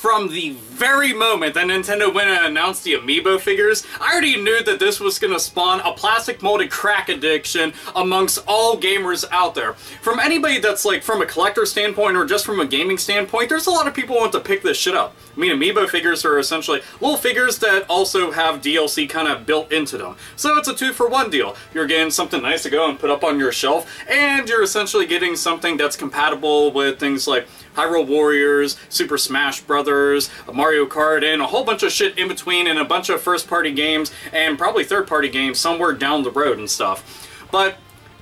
from the very moment that Nintendo went and announced the Amiibo figures, I already knew that this was going to spawn a plastic molded crack addiction amongst all gamers out there. From anybody that's like from a collector standpoint or just from a gaming standpoint, there's a lot of people who want to pick this shit up. I mean, Amiibo figures are essentially little figures that also have DLC kind of built into them. So it's a 2-for-1 deal. You're getting something nice to go and put up on your shelf, and you're essentially getting something that's compatible with things like Hyrule Warriors, Super Smash Brothers, Mario Kart, and a whole bunch of shit in between, and a bunch of first-party games, and probably third-party games somewhere down the road and stuff. But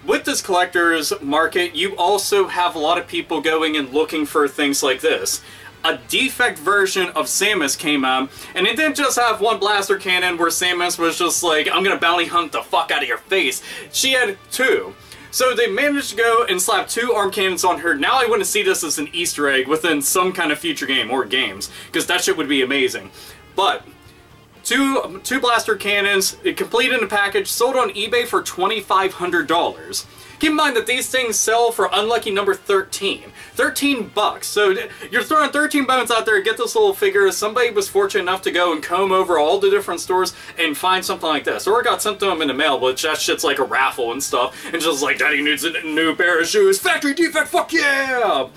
with this collector's market, you also have a lot of people going and looking for things like this. A defect version of Samus came out, and it didn't just have one blaster cannon where Samus was just like, I'm gonna bounty hunt the fuck out of your face. She had two. So they managed to go and slap 2 arm cannons on her. Now I want to see this as an Easter egg within some kind of future game or games, because that shit would be amazing. But two blaster cannons, complete in a package, sold on eBay for $2,500. Keep in mind that these things sell for unlucky number 13. 13 bucks. So you're throwing 13 bones out there to get this little figure. Somebody was fortunate enough to go and comb over all the different stores and find something like this. Or it got sent to them in the mail, which that shit's like a raffle and stuff. And just like, Daddy needs a new pair of shoes. Factory defect, fuck yeah!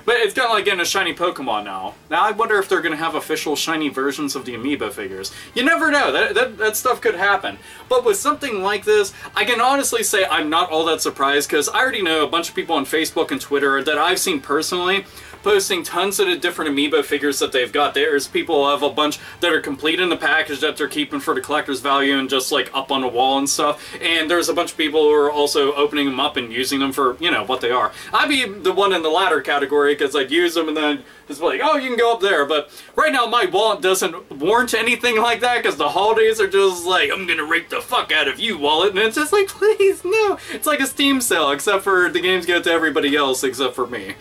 But it's kind of like getting a shiny Pokemon now. Now I wonder if they're going to have official shiny versions of the Amiibo figures. You never know. That stuff could happen. But with something like this, I can honestly say I'm not all that surprised, because I already know a bunch of people on Facebook and Twitter that I've seen personally posting tons of the different Amiibo figures that they've got. There's people who have a bunch that are complete in the package that they're keeping for the collector's value and just like up on the wall and stuff. And there's a bunch of people who are also opening them up and using them for, you know, what they are. I'd be the one in the latter category, because I'd use them and then it's like, oh, you can go up there. But right now my wallet doesn't warrant anything like that, because the holidays are just like, I'm gonna rape the fuck out of you, wallet. And it's just like, please, no. It's like a Steam sale, except for the games go to everybody else except for me.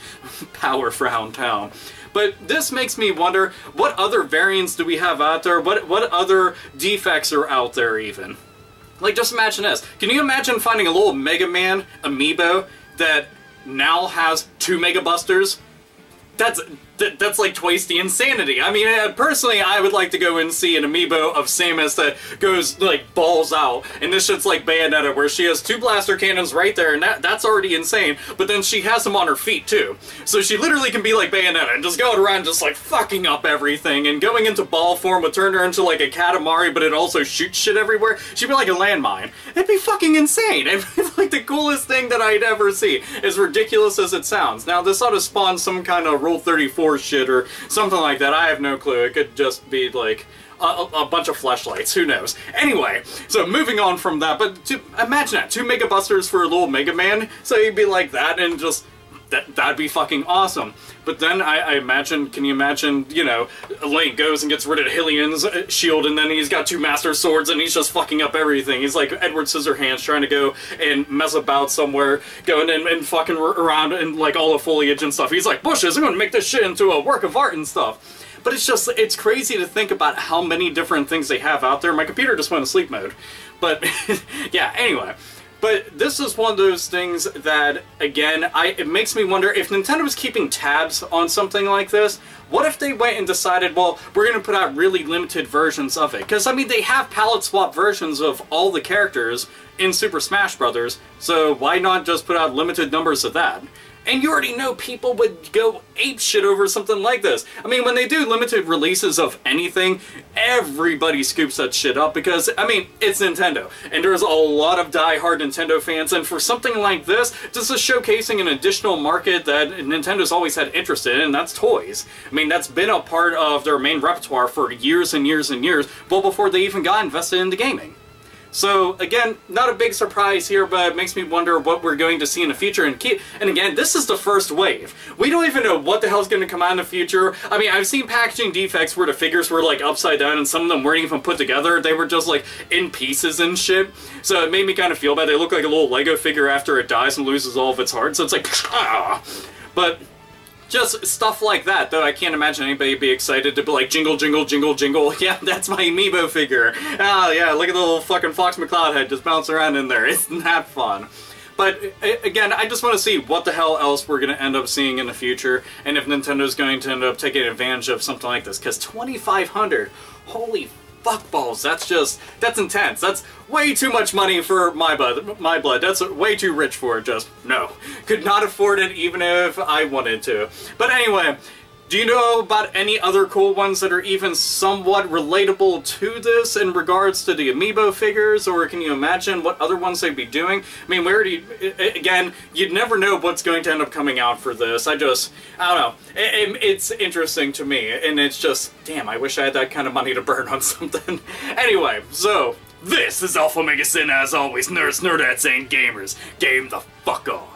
Power Frown Town. But this makes me wonder, what other variants do we have out there? What other defects are out there even? Like, just imagine this. Can you imagine finding a little Mega Man Amiibo that now has 2 Mega Busters? That's like twice the insanity. I mean, personally, I would like to go and see an Amiibo of Samus that goes, like, balls out. And this shit's like Bayonetta, where she has 2 blaster cannons right there, and that's already insane. But then she has them on her feet, too. So she literally can be like Bayonetta, and just going around just, like, fucking up everything. And going into ball form would turn her into, like, a Katamari, but it also shoots shit everywhere. She'd be like a landmine. It'd be fucking insane. It'd be, like, the coolest thing that I'd ever see. As ridiculous as it sounds. Now, this ought to spawn some kind of Rule 34 shit or something like that. I have no clue. It could just be like a bunch of fleshlights. Who knows? Anyway, so moving on from that, but imagine that. 2 Mega Busters for a little Mega Man. So you'd be like that, and just that'd be fucking awesome. But then I imagine, can you imagine, you know, Link goes and gets rid of Hylian's shield, and then he's got 2 Master Swords, and he's just fucking up everything. He's like Edward Scissorhands trying to go and mess about somewhere, going and fucking around in like all the foliage and stuff. He's like, bushes, I'm gonna make this shit into a work of art and stuff. But it's just, it's crazy to think about how many different things they have out there. My computer just went to sleep mode. But, yeah, anyway. But this is one of those things that, again, it makes me wonder if Nintendo was keeping tabs on something like this. What if they went and decided, well, we're going to put out really limited versions of it? Because, I mean, they have palette swap versions of all the characters in Super Smash Brothers, so why not just put out limited numbers of that? And you already know people would go apeshit over something like this. I mean, when they do limited releases of anything, everybody scoops that shit up because, I mean, it's Nintendo. And there's a lot of die-hard Nintendo fans, and for something like this is showcasing an additional market that Nintendo's always had interest in, and that's toys. I mean, that's been a part of their main repertoire for years and years and years, well before they even got invested into gaming. So, again, not a big surprise here, but it makes me wonder what we're going to see in the future. And again, this is the first wave. We don't even know what the hell's going to come out in the future. I mean, I've seen packaging defects where the figures were, like, upside down, and some of them weren't even put together. They were just, like, in pieces and shit. So it made me kind of feel bad. They look like a little Lego figure after it dies and loses all of its heart. So it's like, ah. But just stuff like that, though I can't imagine anybody be excited to be like, jingle, jingle, jingle, jingle. Yeah, that's my Amiibo figure. Ah, yeah, look at the little fucking Fox McCloud head just bouncing around in there. Isn't that fun? But again, I just want to see what the hell else we're going to end up seeing in the future, and if Nintendo's going to end up taking advantage of something like this, because 2,500, holy fuck balls, that's intense. That's way too much money for my blood. That's way too rich for it, just, no. Could not afford it even if I wanted to. But anyway, do you know about any other cool ones that are even somewhat relatable to this in regards to the Amiibo figures, or can you imagine what other ones they'd be doing? I mean, again, you'd never know what's going to end up coming out for this. I don't know. It's interesting to me, and it's just, damn, I wish I had that kind of money to burn on something. Anyway, so, this is AlphaOmegaSin, as always, nerds, nerdettes, and gamers. Game the fuck on.